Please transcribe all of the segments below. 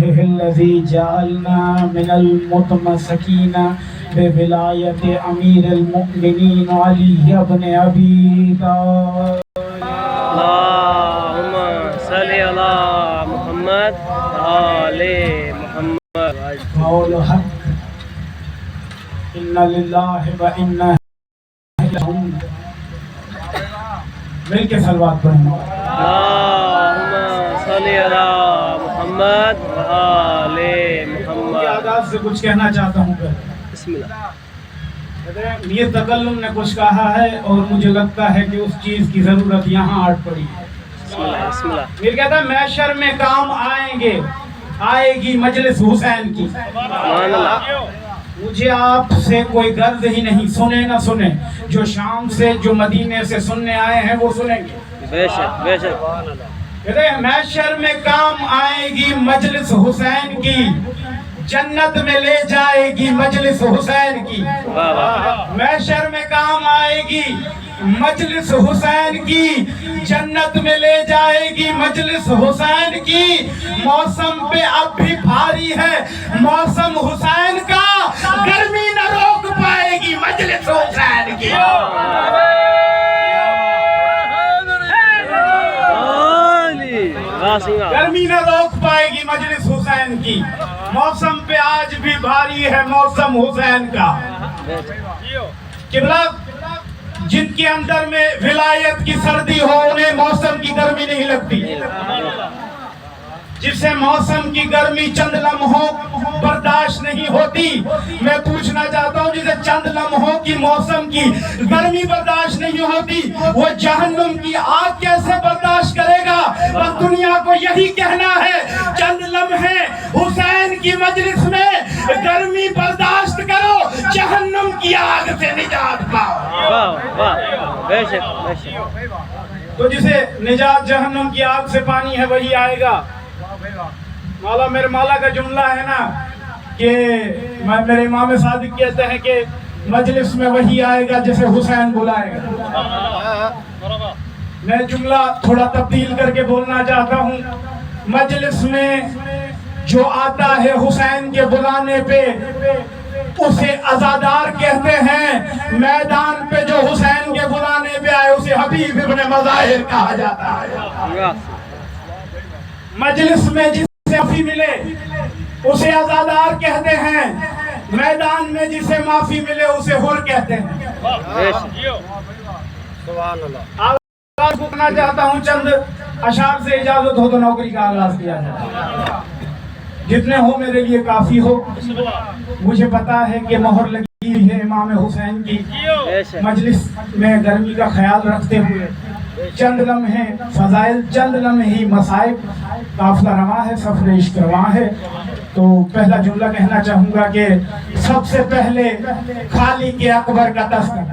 الذي جعلنا من المتمسكين بولایت امیر المؤمنین علی بن ابی طالب. اللهم صل على محمد آل محمد. قول حق ان للہ و انا الیہ راجعون. مل کے صلوات پڑھیں. اللهم صل على محمد آل محمد. آداب سے کچھ کہنا چاہتا ہوں. بسم اللہ. میر تکلم نے کچھ کہا ہے اور مجھے لگتا ہے کہ اس چیز کی ضرورت یہاں آٹ پڑی ہے. بسم اللہ. بسم اللہ. میر کہتا ہے محشر میں کام آئے گی مجلس حسین کی. سبحان اللہ. مجھے آپ سے کوئی غرض ہی نہیں، سنے نہ سنے، جو شام سے جو مدینے سے سننے آئے ہیں وہ سنیں گے. بے شک بے شک. کہتے ہیں محشر میں کام آئے گی مجلس حسین کی، جنت میں لے جائے گی مجلس حسین کی. محشر میں کام آئے گی مجلس حسین کی، جنت میں لے جائے گی مجلس حسین کی. موسم پہ اب بھی بھاری ہے موسم حسین کا، گرمی نہ روک پائے گی مجلس حسین کی. گرمی نہ روک پائے گی مجلس حسین کی. موسم پہ آج بھی بھاری ہے موسم حسین کا. قبلہ جن کے اندر میں ولایت کی سردی ہو انہیں موسم کی گرمی نہیں لگتی. جسے موسم کی گرمی چند لمحوں برداشت نہیں ہوتی، میں پوچھنا چاہتا ہوں جسے چند لمحوں کی موسم کی گرمی برداشت نہیں ہوتی، وہ جہنم کی آگ کیسے برداشت کرے گا؟ بس دنیا کو یہی کہنا ہے چند لمحے حسین کی مجلس میں گرمی برداشت کرو، جہنم کی آگ سے نجات پاؤ. بے شک بے شک. تو جسے نجات جہنم کی آگ سے پانی ہے وہی آئے گا. مولا میرے مولا کا جملہ ہے نا کہ میرے امام صادق کہتے ہیں کہ مجلس میں وہی آئے گا جسے حسین بلائے گا. میں جملہ تھوڑا تبدیل کر کے بولنا چاہتا ہوں. مجلس میں جو آتا ہے حسین کے بلانے پہ اسے عزادار کہتے ہیں، میدان پہ جو حسین کے بلانے پہ آئے اسے حبیب ابن مظاہر کہا جاتا ہے. مجلس میں جسے معافی ملے اسے عزادار کہتے ہیں، میدان میں جسے معافی ملے اسے حر کہتے ہیں. آغاز کرنا چاہتا ہوں، چند اشعار سے اجازت ہو تو نوکری کا آغاز کیا جائے. جتنے ہو میرے لیے کافی ہو. مجھے پتا ہے کہ مہر لگی ہے امام حسین کی. مجلس میں گرمی کا خیال رکھتے ہوئے چند لمحے فضائل، چند لمحے مسائب، قافلہ رواں ہے، سفر عشق رواں ہے. تو پہلا جملہ کہنا چاہوں گا کہ سب سے پہلے خالق اکبر کا تذکرہ،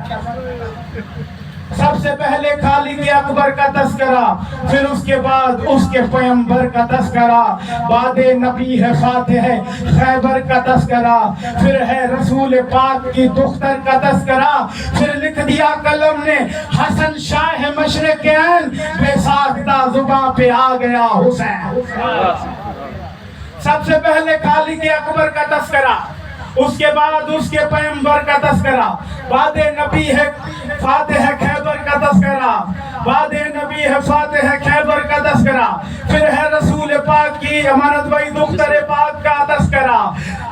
سب سے پہلے خالق اکبر کا تذکرہ، پھر اس کے بعد اس کے پیغمبر کا تذکرہ، بعد نبی ہے فاتح خیبر کا تذکرہ، پھر ہے رسول پاک کی دختر کا تذکرہ، پھر لکھ دیا قلم نے حسن شاہ مشرقین، بے ساختہ زباں پہ آ گیا حسین. سب سے پہلے خالق اکبر کا تذکرہ، اس کے بعد اس کے پیغمبر کا تذکرہ، بعد نبی ہے فاتح خیبر کا تذکرہ، بعد نبی ہے فاتح خیبر کا تذکرہ، پھر ہے رسول پاک کی امانت بھائی دختر پاک کا تذکرہ،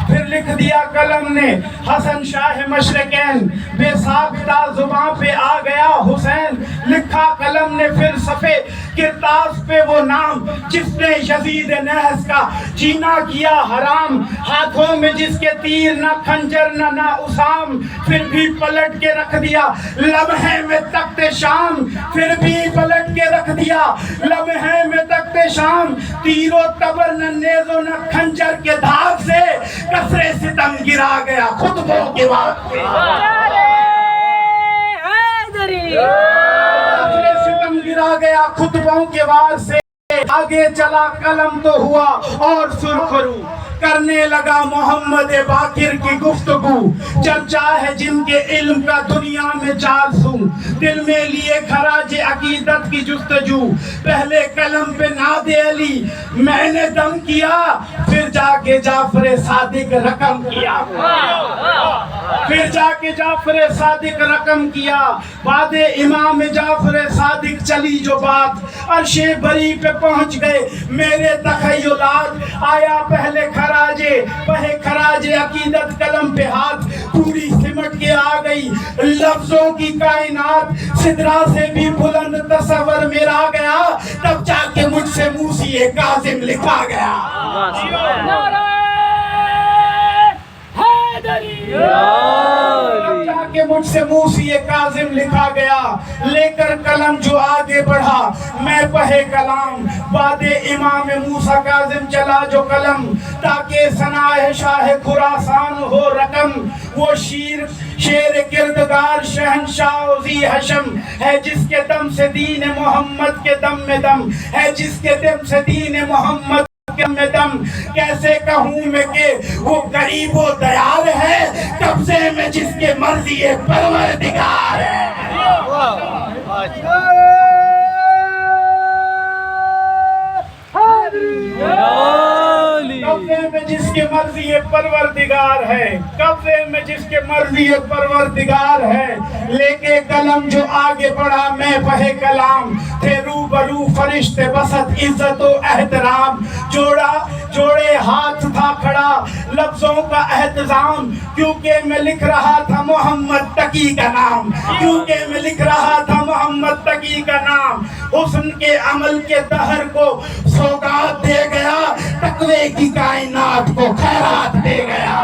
پھر لکھ دیا قلم نے حسن شاہ مشرقین، بے ساختہ زباں پہ آ گیا حسین. لکھا قلم نے پھر صفحے کرتاس پہ وہ نام جس نے یزید نحس کا جینا کیا حرام، ہاتھوں میں جس کے تیر نہ خنجر نہ اسام، پھر بھی پلٹ کے رکھ دیا لمحے میں تخت شام، پھر بھی پلٹ کے رکھ دیا لمحے میں تخت شام. تیر و تبر نہ نیز و نہ خنجر کے دھاگ سے کسرے ستم گرا گیا خطبوں کے وقت پہ. کسرے ستم گرا گیا خطبوں کے وار سے، آگے چلا قلم تو ہوا اور سرخرو، کرنے لگا محمد باقر کی گفتگو، چرچا ہے جن کے علم کا دنیا میں چار سو، دل میں لیے خراج عقیدت کی جستجو، پہلے قلم پہ ناد علی میں نے دم کیا، پھر جا کے جعفر صادق رقم کیا، پھر جا کے جعفر صادق رقم کیا، بعد امام جعفر صادق چلی جو بات، عرش بری پہ پہنچ گئے میرے تخیلات، آیا پہلے خراج عقیدت قلم پہ ہاتھ، پوری سمٹ کے آ گئی لفظوں کی کائنات، سدرا سے بھی بلند تصور میرا گیا، تب جا کے مجھ سے موسی کاظم لکھا گیا۔ تب جا کے مجھ سے موسی کاظم لکھا گیا، لے کر قلم جو آگے بڑھا میں پہے کلام، بعد امام موسیٰ کاظم چلا جو قلم، تاکہ ثنائے شاہ خراسان ہو رقم، وہ شیر کردگار شہنشاہ ذی حشم ہے، جس کے دم سے دین محمد کے دم میں دم ہے، جس کے دم سے دین محمد میں دم، کیسے کہوں میں کہ وہ غریب و دیار ہے، قبضے میں جس کے مرضی پروردگار ہے۔ قبضے میں جس کے مرضی پروردگار ہے، قبضے میں جس کے مرضی پروردگار ہے، لے کے قلم جو آگے بڑھا میں پہے کلام، تھے روبرو فرشتے بسط عزت و احترام، جوڑے ہاتھ تھا کھڑا لفظوں کا احتضام، کیونکہ میں لکھ رہا تھا محمد تقی کا نام، کیونکہ میں لکھ رہا تھا محمد تقی کا نام، حسن کے عمل کے دہر کو سوگات دے گیا، تقوی کی کائنات کو خیرات دے گیا،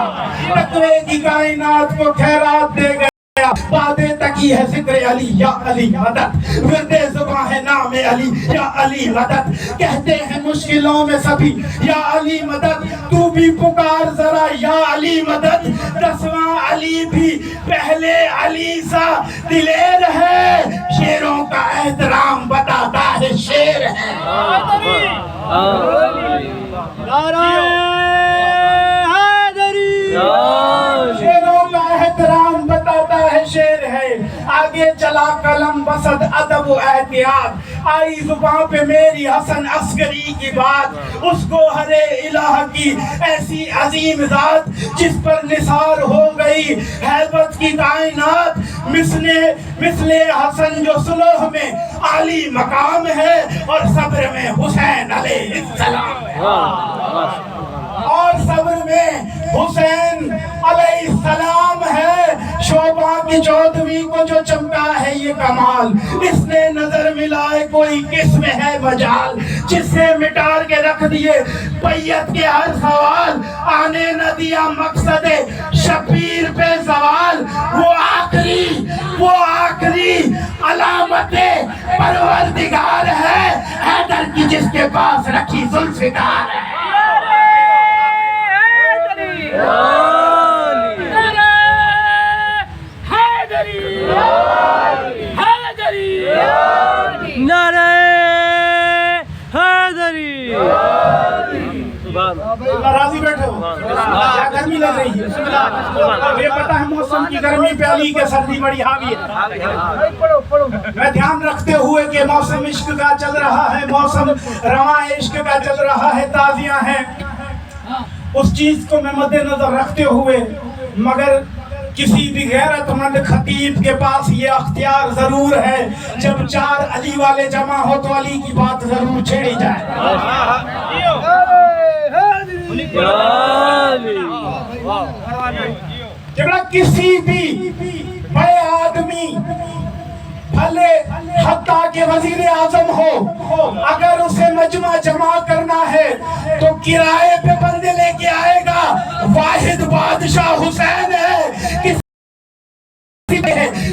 تقوی کی کائنات کو خیرات دے گیا۔ باتیں تکی ہے ذکر علی یا علی مدد، ورد زباں ہے نام علی یا علی مدد، کہتے ہیں مشکلوں میں سبھی یا علی مدد، تو بھی پکار ذرا یا علی مدد، 10واں علی بھی پہلے علی سا دلیر ہے، شیروں کا احترام بتاتا ہے شیر ہے۔ شیروں کا احترام بتاتا ہے شیر ہے، آگے چلا قلم بسط ادب و احتیاط، آئی زباں پہ میری حسن عسکری کی بات، اس کو ہر الہ کی ایسی عظیم ذات، جس پر نثار ہو گئی ہیبت کی کائنات، مثل حسن جو صلح میں عالی مقام ہے، اور صبر میں حسین علیہ السلام ہے، اور صبر میں حسین علیہ السلام ہے، شعبہ کی 14ویں کو جو چمکا ہے یہ کمال، اس نے نظر ملائے کوئی کس میں ہے مجال، جس سے مٹار کے رکھ دیے بیعت کے ہر سوال، آنے نہ دیا مقصد شبیر پہ زوال، وہ آخری علامت پروردگار ہے، حیدر کی جس کے پاس رکھی ذوالفقار ہے۔ راضی بیٹھو، کیا گرمی لگ رہی ہے؟ مجھے پتا ہے موسم کی گرمی پہ علی کے سردی بڑی حاوی ہے، میں دھیان رکھتے ہوئے کہ موسم عشق کا چل رہا ہے، موسم رواں عشق کا چل رہا ہے، تازیاں ہیں، اس چیز کو میں مد نظر رکھتے ہوئے، مگر کسی بھی غیرت مند خطیب کے پاس یہ اختیار ضرور ہے، جب 4 علی والے جمع ہو تو علی کی بات ضرور چھیڑی جائے۔ جب کسی بھی بڑے آدمی بھلے حتیٰ کہ وزیر اعظم ہو، اگر اسے مجمع جمع کرنا ہے تو کرائے پہ بندے لے کے آئے گا، واحد بادشاہ حسین ہے،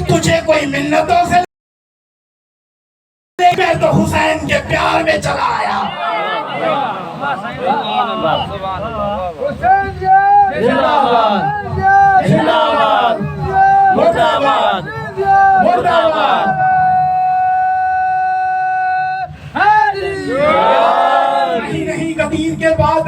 تجھے کوئی منتوں سے میں تو حسین کے پیار میں چلا آیا۔ زندہ باد، زندہ باد، مرد آباد، مرد آباد۔ نہیں غدیر کے بعد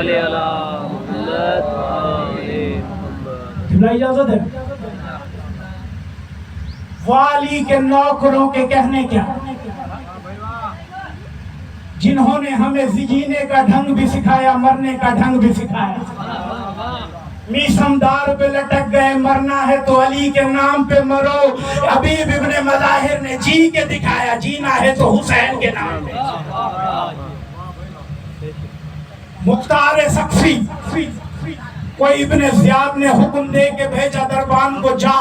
صلی علی محمد و آل محمد. قبلہ اجازت ہے. والی کے نوکروں کے کہنے کیا، جنہوں نے ہمیں جینے کا ڈھنگ بھی سکھایا، مرنے کا ڈھنگ بھی سکھایا. میسم دار پہ لٹک گئے، مرنا ہے تو علی کے نام پہ مرو. حبیب ابن مظاہر نے جی کے دکھایا، جینا ہے تو حسین کے نام پہ. مختار سقفی، کوئی ابن زیاد نے حکم دے کے بھیجا دربان کو، جا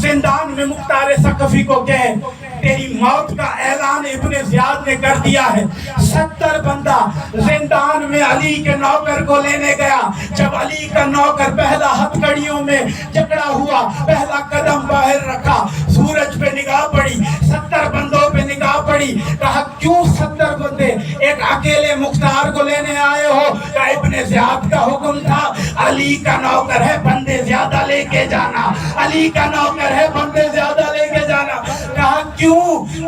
زندان میں مختار سقفی کو کہے تیری موت کا اعلان ابن زیاد نے کر دیا ہے. 70 بندہ زندان میں علی کے نوکر کو لینے گیا. جب علی کا نوکر پہلا ہتھکڑیوں میں جکڑا ہوا، پہلا قدم باہر رکھا، سورج پہ نگاہ پڑی، 70 بندوں پہ نگاہ پڑی. کہا کیوں 70 بندے ایک اکیلے مختار کو لینے آئے ہو؟ کہا ابن زیاد کا حکم تھا، علی کا نوکر ہے، بندے زیادہ لے کے جانا. علی کا نوکر ہے، بندے زیادہ لے کے جانا. کہا کیوں؟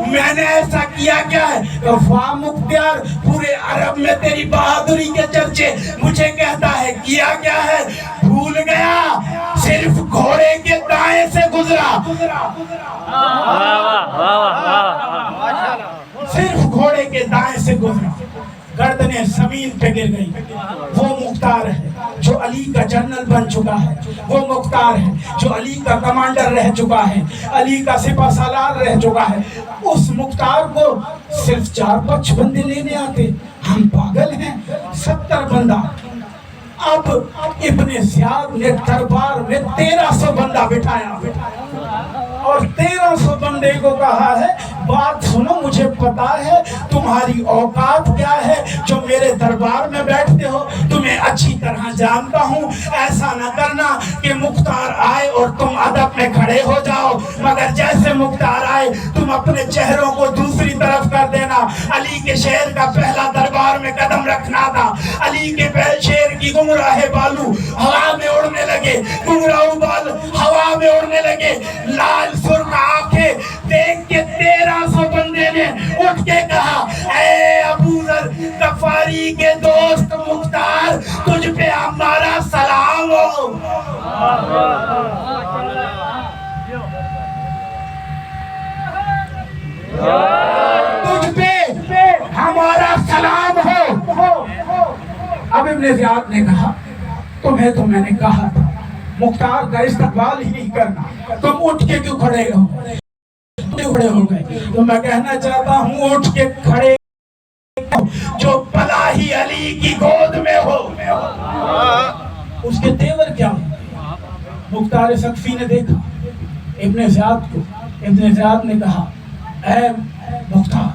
میں نے ایسا کیا کیا ہے؟ واہ مختار، پورے عرب میں تیری بہادری کے چرچے. مجھے کہتا ہے کیا کیا ہے؟ بھول گیا صرف گھوڑے کے دائیں سے گزرا. صرف گھوڑے کے دائیں سے گزرا، گردنیں زمین پہ گر گئی. وہ مختار ہے جو علی کا جنرل بن چکا ہے. وہ مختار ہے جو علی کا کمانڈر رہ چکا ہے، علی کا سپہ سالار رہ چکا ہے. اس مختار کو صرف 4-5 بندے لینے آتے. ہم پاگل ہیں، 70 بندہ. اب ابن زیاد نے دربار میں 1300 بندہ بٹھایا اور 1300 بندے کو کہا ہے بات سنو، مجھے پتا ہے تمہاری اوقات کیا ہے جو میرے دربار میں بیٹھتے ہو، تمہیں اچھی طرح جانتا ہوں. ایسا نہ کرنا کہ مختار آئے اور تم ادب میں کھڑے ہو جاؤ، مگر جیسے مختار آئے تم اپنے چہروں کو دوسری طرف کر دینا. علی کے شیر کا پہلا دربار میں قدم رکھنا تھا. علی کے شیر کی گمراہ بالو ہوا میں اڑنے لگے، گمراہ بال ہوا میں اڑنے لگے. لال سرخ آنکھیں دیکھ کے 1300 بندے نے اٹھ کے کہا اے ابو ذر غفاری کے دوست مختار، تجھ پہ ہمارا سلام ہو. تجھ پہ ہمارا سلام ہو. اب ابن زیاد نے کہا تمہیں تو میں نے کہا تھا مختار کا استقبال ہی نہیں کرنا، تم اٹھ کے کیوں کھڑے ہو گئے؟ تو میں کہنا چاہتا ہوں اٹھ کے کھڑے جو بلا ہی علی کی گود میں ہو. اس کے تیور کیا ہو؟ مختار سقفی نے دیکھا ابن زیاد کو. ابن زیاد نے کہا اے مختار،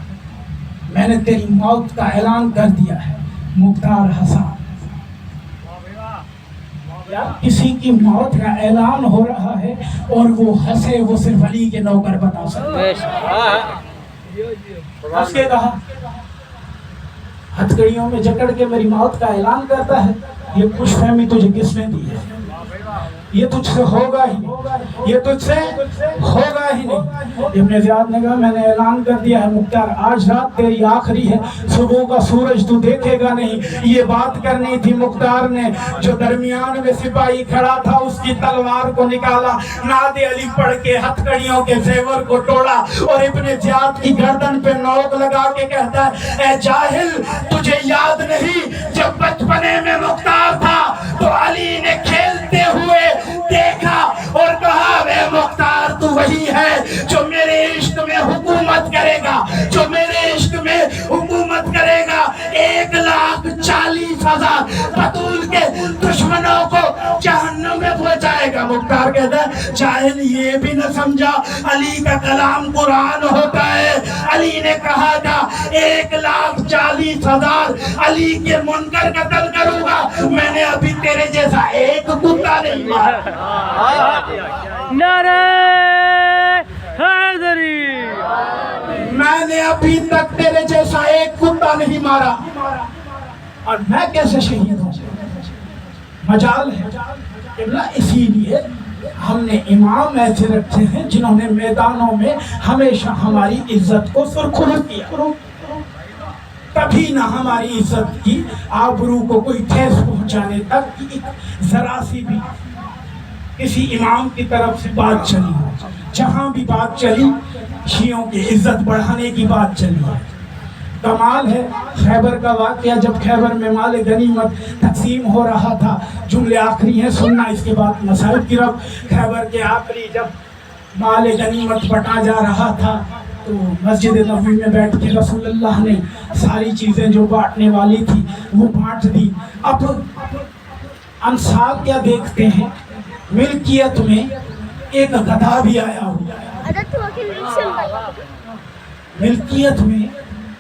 میں نے تیری موت کا اعلان کر دیا ہے. مختار ہنسا. کسی کی موت کا اعلان ہو رہا ہے اور وہ ہنسے، وہ صرف علی کے نوکر بتا سکتے. اس کے کہا ہتھکڑیوں میں جکڑ کے میری موت کا اعلان کرتا ہے، یہ خوش فہمی تجھے کس نے دی ہے؟ یہ تجھ سے ہوگا ہی نہیں، یہ تجھ سے ہوگا ہی نہیں. ابن زیاد نے کہا میں نے اعلان کر دیا ہے مختار، آج رات تیری آخری ہے، صبح کا سورج تو دیکھے گا نہیں. یہ بات کرنی تھی مختار نے. جو درمیان میں سپاہی کھڑا تھا اس کی تلوار کو نکالا، ناد علی پڑھ کے ہتھکڑیوں کے زیور کو توڑا اور ابن زیاد کی گردن پہ نوک لگا کے کہتا ہے اے جاہل، تجھے یاد نہیں جب بچپنے میں مختار تھا تو علی نے کھیلتے ہوئے دیکھا اور کہا اے مختار تو وہی ہے جو میرے عشق میں حکومت کرے گا، جو میرے عشق میں حکومت کرے گا. 1,40,000 بطول کے دشمنوں کو جہنم میں پہنچائے گا. مختار کہتا ہے جاہل یہ بھی نہ سمجھا علی کا کلام قرآن ہوتا ہے. علی نے کہا تھا 1,40,000 علی کے منکر قتل کروں گا. میں نے ابھی تیرے جیسا ایک کتا نہیں مارا. نعرہ حیدری. میں نے ابھی تک تیرے جیسا ایک کتا نہیں مارا، اور میں کیسے شہید ہوں؟ مجال ہے. اسی لیے ہم نے امام ایسے رکھے ہیں جنہوں نے میدانوں میں ہمیشہ ہماری عزت کو سرخرو کیا. تبھی نہ ہماری عزت کی آبرو کو کوئی ٹھیس پہنچانے تک کہ ذرا سی بھی کسی امام کی طرف سے بات چلی ہو. جہاں بھی بات چلی شیعوں کی عزت بڑھانے کی بات چلی ہے. کمال ہے خیبر کا واقعہ، جب خیبر میں مال غنیمت تقسیم ہو رہا تھا، جملے آخری ہیں سننا، اس کے بعد مسائل کی رب. خیبر کے آخری جب مال غنیمت بٹا جا رہا تھا تو مسجد نبوی میں بیٹھ کے رسول اللہ نے ساری چیزیں جو بانٹنے والی تھی وہ بانٹ دی. اب انصار کیا دیکھتے ہیں، ملکیت میں ایک گدھا بھی آیا ہوا ہے، ملکیت میں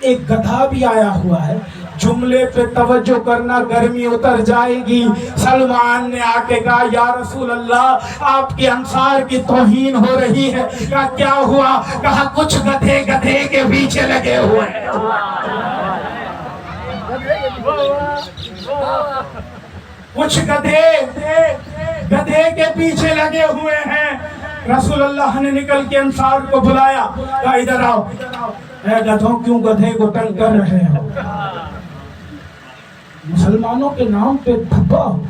ایک گدھا بھی آیا ہوا ہے. جملے پہ توجہ کرنا، گرمی اتر جائے گی. سلمان نے آ کے کہا یا رسول اللہ آپ کے انصار کی توہین ہو رہی ہے. کہا کیا ہوا؟ کہا کچھ گدھے گدھے کے پیچھے لگے ہوئے ہیں. کچھ گدھے گدھے کے پیچھے لگے ہوئے ہیں. رسول اللہ نے نکل کے انصار کو بلایا، کہا ادھر آؤ، اے گدھوں کیوں گدھے کو تنگ کر رہے ہو؟ مسلمانوں کے نام پہ دھبا ہو،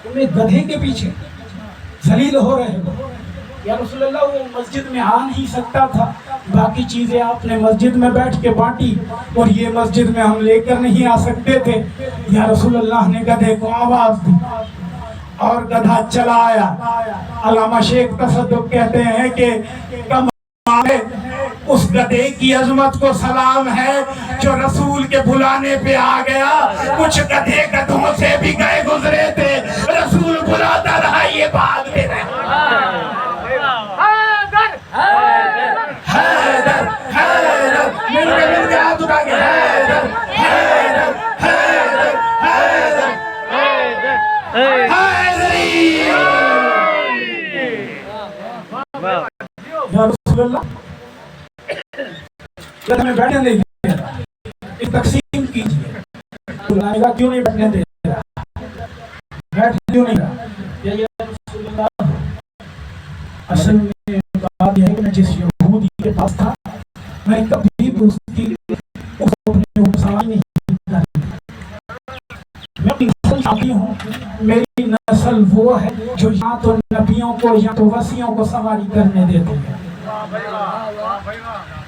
تمہیں گدھے کے پیچھے ذلیل ہو رہے ہو. یا رسول اللہ وہ مسجد میں آ نہیں سکتا تھا، باقی چیزیں آپ نے مسجد میں بیٹھ کے بانٹی اور یہ مسجد میں ہم لے کر نہیں آ سکتے تھے. یا رسول اللہ نے گدھے کو آواز دی اور گدھا چلا آیا. علامہ شیخ تصدق کہتے ہیں کہ اس گدھے کی عظمت کو سلام ہے جو رسول کے بلانے پہ آ گیا. کچھ گدھے گدھوں سے بھی گئے گزرے تھے، رسول بلاتا رہا یہ بھاگتے رہے. حیدر حیدر مل کے ہاتھ اٹھا کے حیدر حیدر حیدر حیدر حیدری. یا رسول اللہ ہمیں بیٹھنے دے دیا، ایک تقسیم کیجئے. بلائے گا کیوں نہیں بیٹھنے دے رہا، بیٹھنے کیوں نہیں رہا؟ یا رسول اللہ اصل میں بات یہ ہے کہ میں جس یہودی کے پاس تھا میں کبھی اس کی اپنے سوال نہیں کرتا. میں اپنی نسل چاہتی ہوں، میری نسل وہ ہے جو یا تو نبیوں کو یا تو وصیوں کو سواری کرنے دیتی ہے.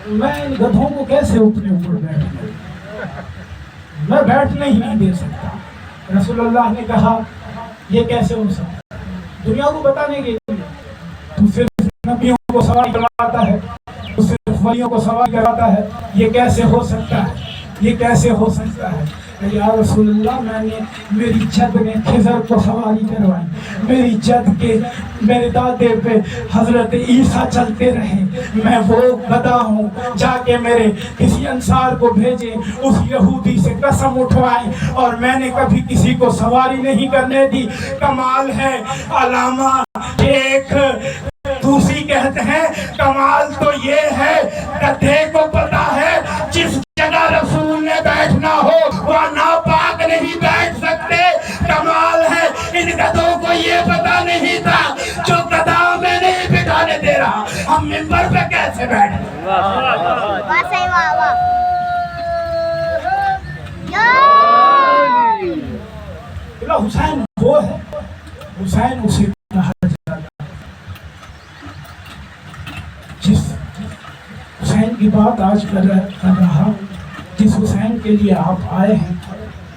میں ان گدھوں کو کیسے اپنے اوپر بیٹھنے، میں بیٹھنے ہی نہیں دے سکتا. رسول اللہ نے کہا یہ کیسے ہو سکتا؟ دنیا کو بتانے کے لیے تو صرف نبیوں کو سواری کرواتا ہے، تو صرف ولیوں کو سواری کرواتا ہے. یہ کیسے ہو سکتا ہے، یہ کیسے ہو سکتا ہے؟ یا رسول اللہ میں نے میری جد نے خضر کو سواری کروائی، میری جد کے میرے دادے پہ حضرت عیسیٰ چلتے رہے. میں وہ گدھا ہوں، جا کے میرے کسی انصار کو بھیجے اس یہودی سے قسم اٹھوائے اور میں نے کبھی کسی کو سواری نہیں کرنے دی. کمال ہے علامہ ایک دوسری کہتے ہیں کمال تو یہ ہے گدھے کو پتا ہے جس جگہ رسول نے بیٹھنا ہو وہاں ناپاک نہیں بیٹھ سکتے. کمال ہے ان گدھوں کو یہ پتا نہیں تھا جو گدھا میں نہیں بٹھانے دے رہا ہم منبر پہ کیسے بیٹھیں. حسین وہ ہے، حسین اسے کہا جاتا ہے. جس حسین کی بات آج کر رہا ہوں، جس حسین کے لیے آپ آئے ہیں،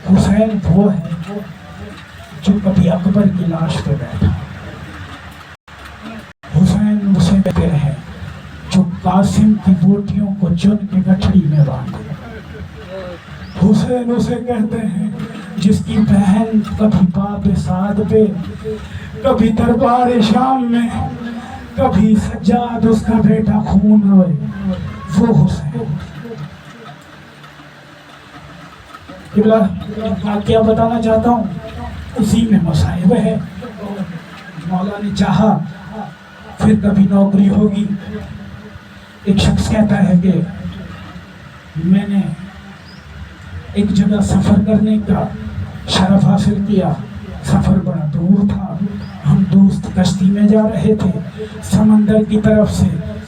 حسین وہ ہے جو کبھی اکبر کی لاش پہ بیٹھا. حسین اسے کہتے ہیں جو قاسم کی بوٹیوں کو چن کے گٹھڑی میں باندھے. حسین اسے کہتے ہیں جس کی بہن کبھی باب سعد پہ، کبھی دربار شام میں، کبھی سجاد اس کا بیٹا خون روئے. وہ حسین. کیا بتانا چاہتا ہوں، اسی میں مصائب ہے. مولا نے چاہا پھر کبھی نوکری ہوگی. ایک شخص کہتا ہے کہ میں نے ایک جگہ سفر کرنے کا شرف حاصل کیا. سفر بڑا دور تھا، ہم دوست کشتی میں جا رہے تھے. سمندر کی طرف سے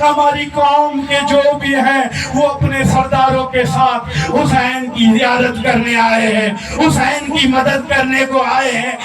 ہماری قوم کے جو بھی ہیں وہ اپنے سرداروں کے ساتھ حسین کی زیارت کرنے آئے ہیں, حسین کی مدد کرنے کو آئے ہیں.